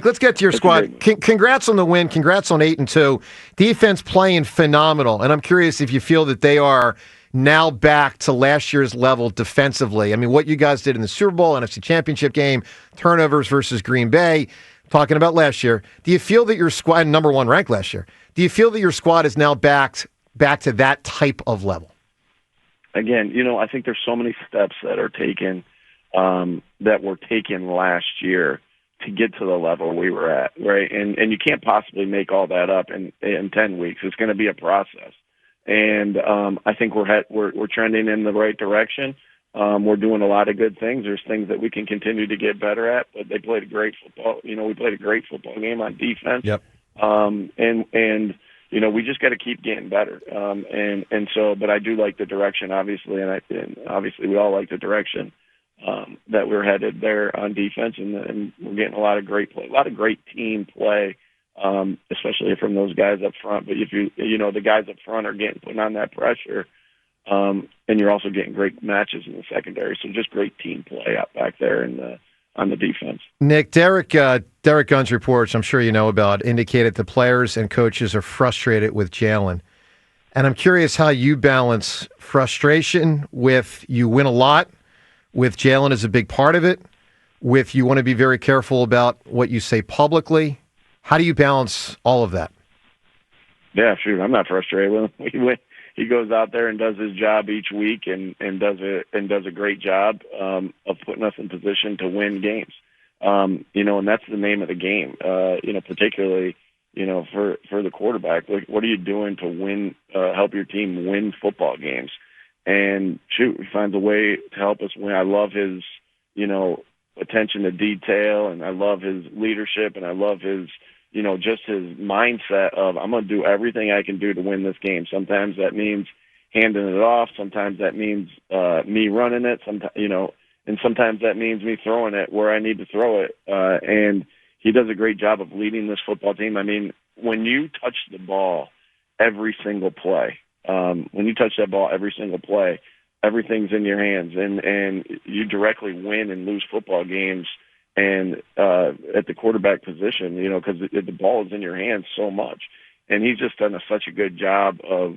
Let's get to your squad. Congrats on the win. Congrats on 8-2. Defense playing phenomenal. And I'm curious if you feel that they are now back to last year's level defensively. I mean, what you guys did in the Super Bowl, NFC Championship game, turnovers versus Green Bay, talking about last year. Do you feel that your squad, number one ranked last year, do you feel that your squad is now back to that type of level? Again, I think there's so many steps that are taken, that were taken last year to get to the level we were at, right? And you can't possibly make all that up in 10 weeks. It's going to be a process. And I think we're trending in the right direction. We're doing a lot of good things. There's things that we can continue to get better at, but they played a great football. We played a great football game on defense. Yep. And we just got to keep getting better. But I do like the direction, obviously, and obviously we all like the direction that we're headed there on defense, and we're getting a lot of great play, a lot of great team play, especially from those guys up front. But if the guys up front are putting on that pressure, and you're also getting great matches in the secondary. So just great team play out back there on the defense. Nick, Derek Gunn's reports, I'm sure you know about, indicated the players and coaches are frustrated with Jalen. And I'm curious how you balance frustration with you win a lot, with Jalen is a big part of it, with you want to be very careful about what you say publicly. How do you balance all of that? Yeah, sure. I'm not frustrated with him. He goes out there and does his job each week and does a great job of putting us in position to win games. And that's the name of the game. Particularly, for the quarterback, like, what are you doing to win? Help your team win football games. And he finds a way to help us win. I love his, attention to detail, and I love his leadership, and I love his, just his mindset of, I'm going to do everything I can do to win this game. Sometimes that means handing it off. Sometimes that means me running it. And sometimes that means me throwing it where I need to throw it. And he does a great job of leading this football team. I mean, when you touch the ball every single play, everything's in your hands, and you directly win and lose football games. And at the quarterback position, because the ball is in your hands so much, and he's just done such a good job of,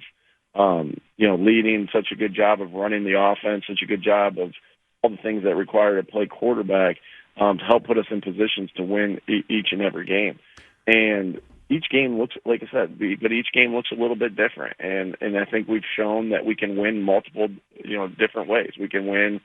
leading, such a good job of running the offense, such a good job of all the things that require to play quarterback to help put us in positions to win each and every game. And each game looks, like I said, but each game looks a little bit different. And I think we've shown that we can win multiple, different ways. We can win,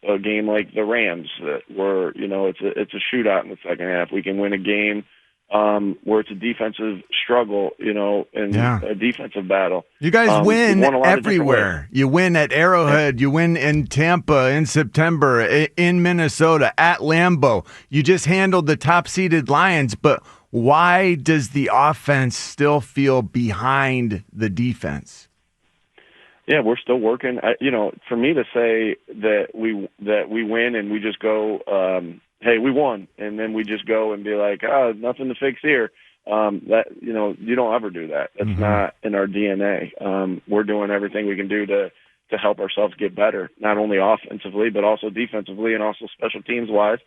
a game like the Rams, where, it's a shootout in the second half. We can win a game where it's a defensive struggle, and a defensive battle. You guys win everywhere. You win at Arrowhead. You win in Tampa in September, in Minnesota, at Lambeau. You just handled the top-seeded Lions, but why does the offense still feel behind the defense? Yeah, we're still working. For me to say that we win and we just go, hey, we won, and then we just go and be like, nothing to fix here. You don't ever do that. That's not in our DNA. We're doing everything we can do to help ourselves get better, not only offensively but also defensively and also special teams wise.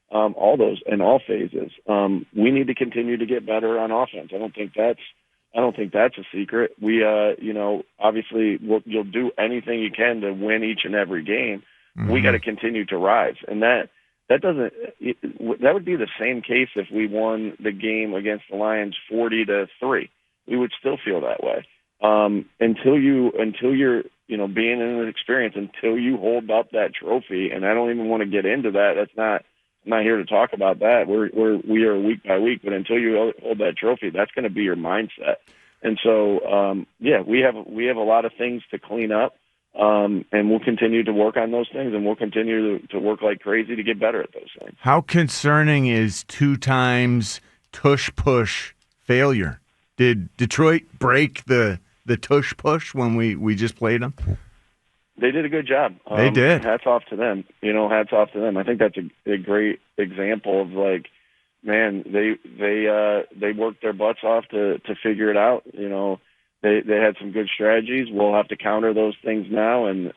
All those in all phases. We need to continue to get better on offense. I don't think that's a secret. We, obviously you'll do anything you can to win each and every game. We got to continue to rise, and that would be the same case if we won the game against the Lions 40-3. We would still feel that way until you're being in an experience, until you hold up that trophy. And I don't even want to get into that. I'm not here to talk about that. We are week by week, but until you hold that trophy, that's going to be your mindset. And so, we have a lot of things to clean up, and we'll continue to work on those things, and we'll continue to work like crazy to get better at those things. How concerning is 2 times tush-push failure? Did Detroit break the tush-push when we just played them? They did a good job. They did. Hats off to them. Hats off to them. I think that's a great example of, like, man, they worked their butts off to figure it out. They had some good strategies. We'll have to counter those things now, and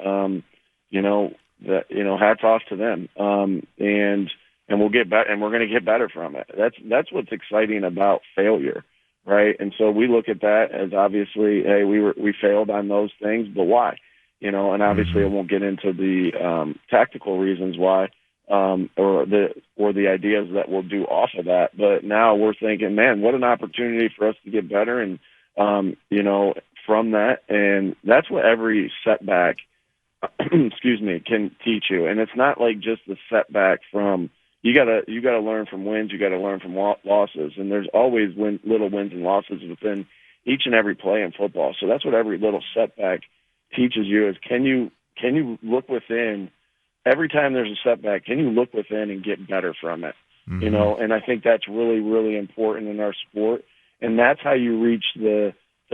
hats off to them. And and we'll get better, and we're going to get better from it. That's what's exciting about failure, right? And so we look at that as obviously, hey, we failed on those things, but why? And obviously I won't get into the tactical reasons why, or the ideas that we'll do off of that. But now we're thinking, man, what an opportunity for us to get better, and from that, and that's what every setback, can teach you. And it's not like just the setback from. You gotta learn from wins. You gotta learn from losses, and there's always little wins and losses within each and every play in football. So that's what every little setback teaches you: is can you look within every time there's a setback? Can you look within and get better from it? Mm-hmm. And I think that's really, really important in our sport, and that's how you reach the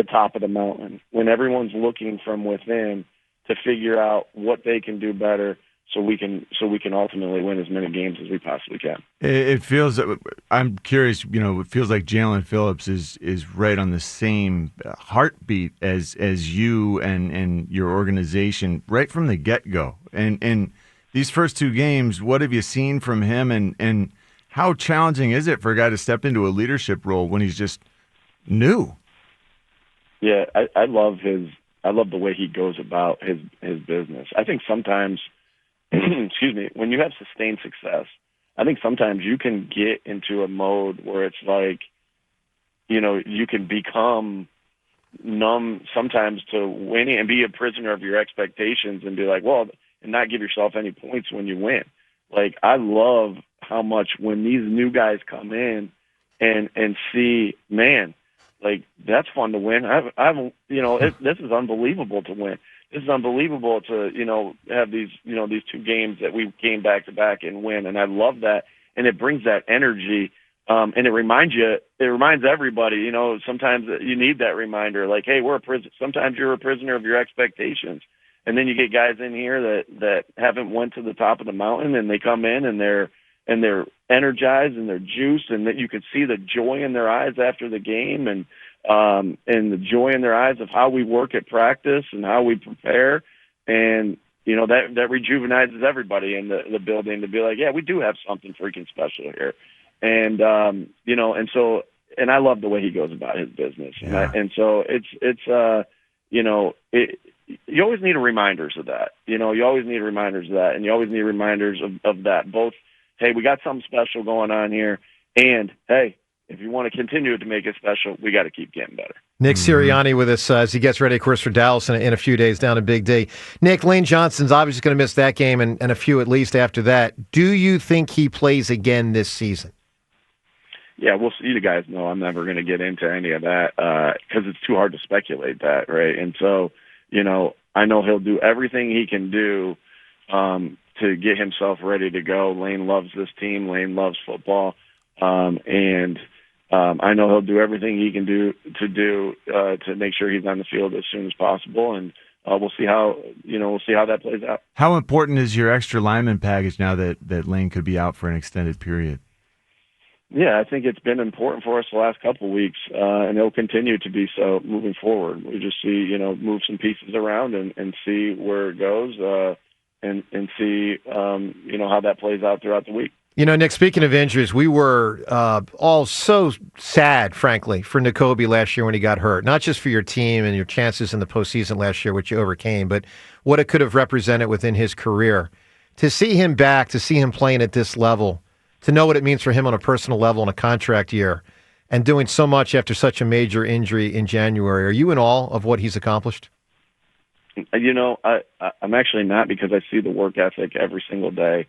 top of the mountain, when everyone's looking from within to figure out what they can do better. So we can ultimately win as many games as we possibly can. It feels. I'm curious. It feels like Jalen Phillips is right on the same heartbeat as you and your organization right from the get go. And these first two games, what have you seen from him? And how challenging is it for a guy to step into a leadership role when he's just new? Yeah, I love the way he goes about his business. I think sometimes. Excuse me, when you have sustained success, I think sometimes you can get into a mode where it's like, you can become numb sometimes to winning and be a prisoner of your expectations and be like, well, and not give yourself any points when you win. Like, I love how much when these new guys come in and see, man, like, that's fun to win. This is unbelievable to win. This is unbelievable to, have these two games that we came back to back and win. And I love that. And it brings that energy. And it reminds everybody, sometimes you need that reminder, like, hey, sometimes you're a prisoner of your expectations. And then you get guys in here that haven't went to the top of the mountain, and they come in and they're energized and they're juiced, and that you can see the joy in their eyes after the game, and the joy in their eyes of how we work at practice and how we prepare. And, that rejuvenizes everybody in the building to be like, yeah, we do have something freaking special here. And, and I love the way he goes about his business. Yeah. You always need reminders of that. You always need reminders of that. And you always need reminders of that. Both, hey, we got something special going on here. And, hey, if you want to continue to make it special, we got to keep getting better. Nick Sirianni with us as he gets ready, of course, for Dallas in a few days down in Big D. Nick, Lane Johnson's obviously going to miss that game and a few at least after that. Do you think he plays again this season? Yeah, we'll see. You guys know I'm never going to get into any of that because it's too hard to speculate that, right? And so, I know he'll do everything he can do to get himself ready to go. Lane loves this team. Lane loves football. I know he'll do everything he can do to make sure he's on the field as soon as possible, and we'll see how that plays out. How important is your extra lineman package now that Lane could be out for an extended period? Yeah, I think it's been important for us the last couple of weeks, and it'll continue to be so moving forward. We just see, move some pieces around and see where it goes, and see, how that plays out throughout the week. Nick, speaking of injuries, we were all so sad, frankly, for Nakobe last year when he got hurt. Not just for your team and your chances in the postseason last year, which you overcame, but what it could have represented within his career. To see him back, to see him playing at this level, to know what it means for him on a personal level in a contract year, and doing so much after such a major injury in January. Are you in awe of what he's accomplished? I'm actually not, because I see the work ethic every single day.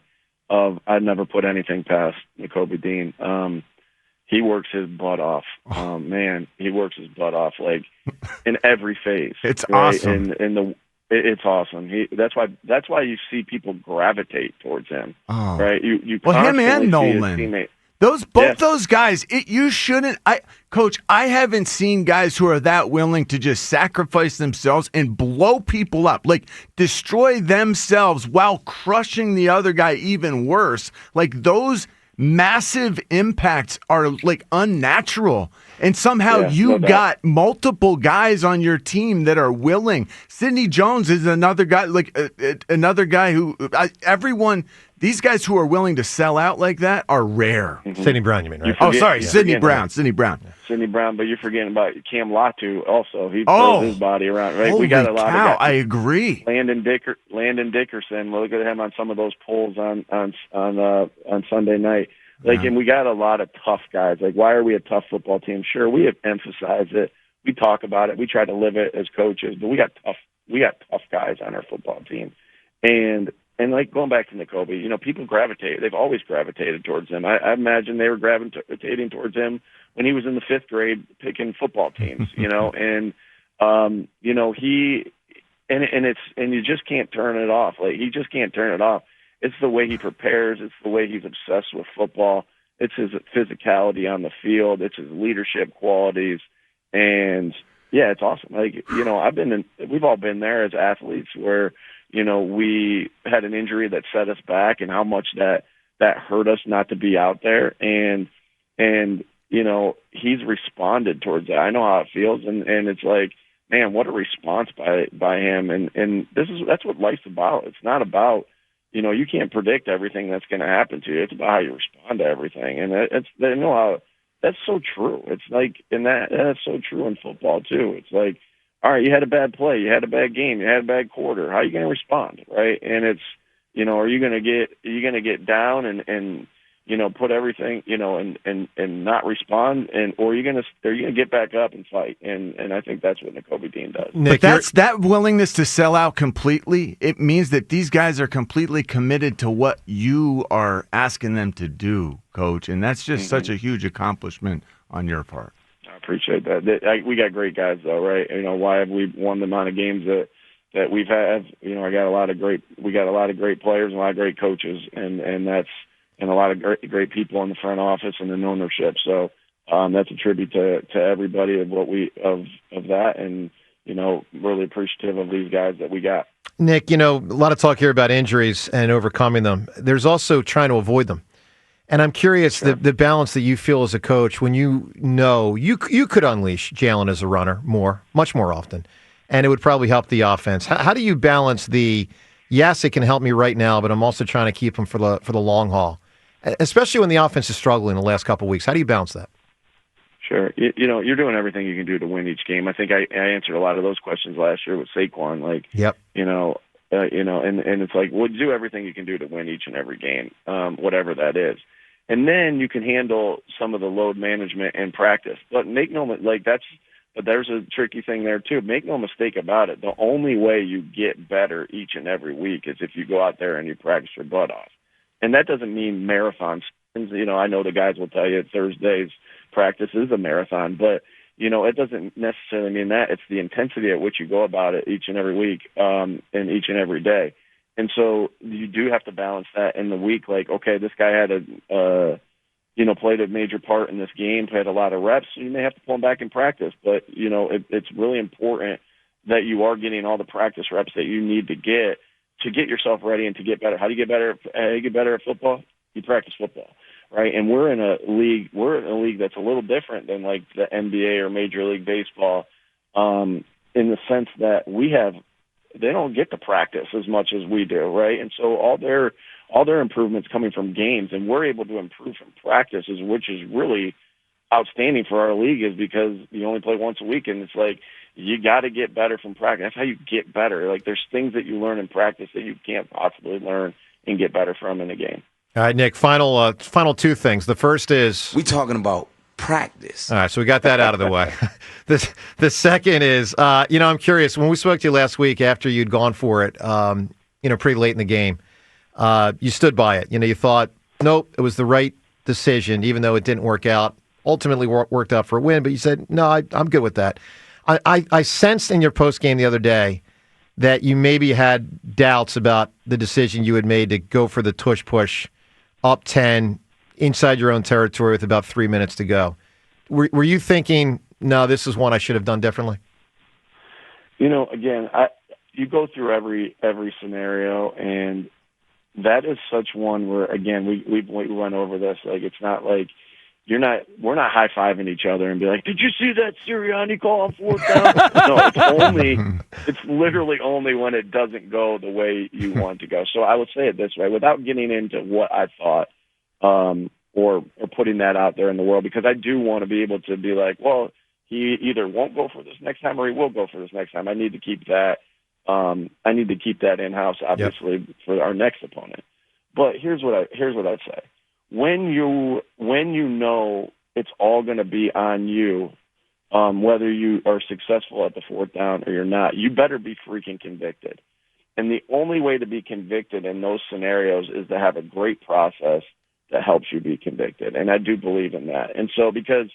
I'd never put anything past Nakobe Dean. He works his butt off. Man, he works his butt off, like, in every phase. It's right? awesome. It's awesome. That's why you see people gravitate towards him. Oh. Right? You him and see Nolan. his teammate. Those guys, you shouldn't. Coach, I haven't seen guys who are that willing to just sacrifice themselves and blow people up, like destroy themselves while crushing the other guy even worse. Like, those massive impacts are like unnatural. And somehow got multiple guys on your team that are willing. Sidney Jones is another guy, like another guy who everyone these guys who are willing to sell out like that are rare. Mm-hmm. Sidney Brown, you mean, right? Sidney Brown. Sidney Brown, but you're forgetting about Cam Latu also. He throws his body around, right? Holy We got a lot cow, of guys. I agree. Landon Dickerson, look at him on some of those polls on Sunday night. And we got a lot of tough guys. Like, why are we a tough football team? Sure, we have emphasized it. We talk about it. We try to live it as coaches, but we got tough guys on our football team. And like going back to Nakobe, people gravitate. They've always gravitated towards him. I imagine they were gravitating towards him when he was in the 5th grade picking football teams. And you just can't turn it off. Like, he just can't turn it off. It's the way he prepares. It's the way he's obsessed with football. It's his physicality on the field. It's his leadership qualities. And yeah, it's awesome. Like, we've all been there as athletes where, we had an injury that set us back and how much that hurt us not to be out there. And he's responded towards that. I know how it feels. And it's like, man, what a response by him. And that's what life's about. It's not about, you can't predict everything that's going to happen to you. It's about how you respond to everything. And that's so true. It's like, and that's so true in football too. It's like, all right, you had a bad play, you had a bad game, you had a bad quarter. How are you going to respond, right? And it's, are you going to get down and put everything, and not respond, or are you going to get back up and fight? And I think that's what Nakobe Dean does. Nick, but that willingness to sell out completely. It means that these guys are completely committed to what you are asking them to do, Coach, and that's just such a huge accomplishment on your part. I appreciate that. We got great guys, though, right? Why have we won the amount of games that we've had? We got a lot of great players and a lot of great coaches, and a lot of great people in the front office and in ownership. So that's a tribute to everybody of that, and really appreciative of these guys that we got. Nick, a lot of talk here about injuries and overcoming them. There's also trying to avoid them. And I'm curious, sure, the balance that you feel as a coach when you could unleash Jalen as a runner much more often, and it would probably help the offense. How do you balance yes, it can help me right now, but I'm also trying to keep him for the long haul, especially when the offense is struggling the last couple of weeks? How do you balance that? Sure. You're doing everything you can do to win each game. I think I answered a lot of those questions last year with Saquon. Like, yep. And it's like, well, do everything you can do to win each and every game, whatever that is. And then you can handle some of the load management and practice. But but there's a tricky thing there too. Make no mistake about it. The only way you get better each and every week is if you go out there and you practice your butt off. And that doesn't mean marathons. I know the guys will tell you Thursday's practice is a marathon, but it doesn't necessarily mean that. It's the intensity at which you go about it each and every week, and each and every day. And so you do have to balance that in the week. Like, okay, this guy had played a major part in this game, played a lot of reps, so you may have to pull him back in practice. But, it's really important that you are getting all the practice reps that you need to get yourself ready and to get better. How do you get better? How do you get better at football? You practice football, right? And we're in a league that's a little different than like the NBA or Major League Baseball, in the sense that they don't get to practice as much as we do, right? And so all their improvements coming from games, and we're able to improve from practices, which is really outstanding for our league, is because you only play once a week, and it's like you got to get better from practice. That's how you get better. Like, there's things that you learn in practice that you can't possibly learn and get better from in a game. All right, Nick, final two things. The first is, we talking about practice. All right, so we got that out of the way. The second is, I'm curious. When we spoke to you last week after you'd gone for it, pretty late in the game, you stood by it. You thought, nope, it was the right decision, even though it didn't work out. Ultimately worked out for a win, but you said, no, I'm good with that. I sensed in your post game the other day that you maybe had doubts about the decision you had made to go for the tush push up 10 inside your own territory with about 3 minutes to go. Were you thinking, no, this is one I should have done differently? Again, you go through every scenario, and that is such one where, again, we went over this. Like, it's not like we're not high-fiving each other and be like, did you see that Sirianni call on fourth down? No, it's literally only when it doesn't go the way you want to go. So I would say it this way, without getting into what I thought, or putting that out there in the world, because I do want to be able to be like, well, he either won't go for this next time or he will go for this next time. I need to keep that. I need to keep that in-house, obviously, for our next opponent. But here's what I'd say. When you know it's all going to be on you, whether you are successful at the fourth down or you're not, you better be freaking convicted. And the only way to be convicted in those scenarios is to have a great process that helps you be convicted. And I do believe in that. And so because,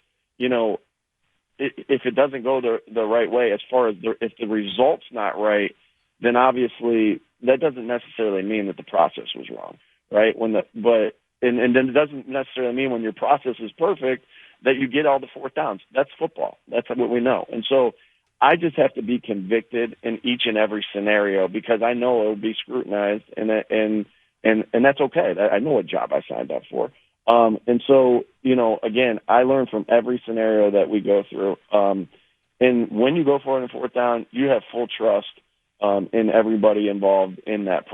if it doesn't go the right way, as far as if the result's not right, then obviously that doesn't necessarily mean that the process was wrong, right? And then it doesn't necessarily mean when your process is perfect that you get all the fourth downs. That's football. That's what we know. And so I just have to be convicted in each and every scenario because I know it will be scrutinized, and that's okay. I know what job I signed up for. And so, again, I learn from every scenario that we go through. And when you go for it in fourth down, you have full trust in everybody involved in that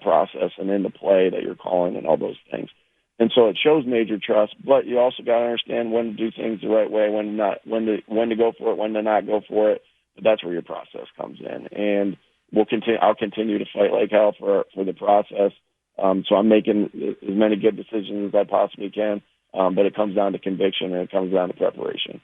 process and in the play that you're calling and all those things. And so it shows major trust, but you also got to understand when to do things the right way, when to go for it, when to not go for it. But that's where your process comes in, and I'll continue to fight like hell for the process. So I'm making as many good decisions as I possibly can, but it comes down to conviction and it comes down to preparation.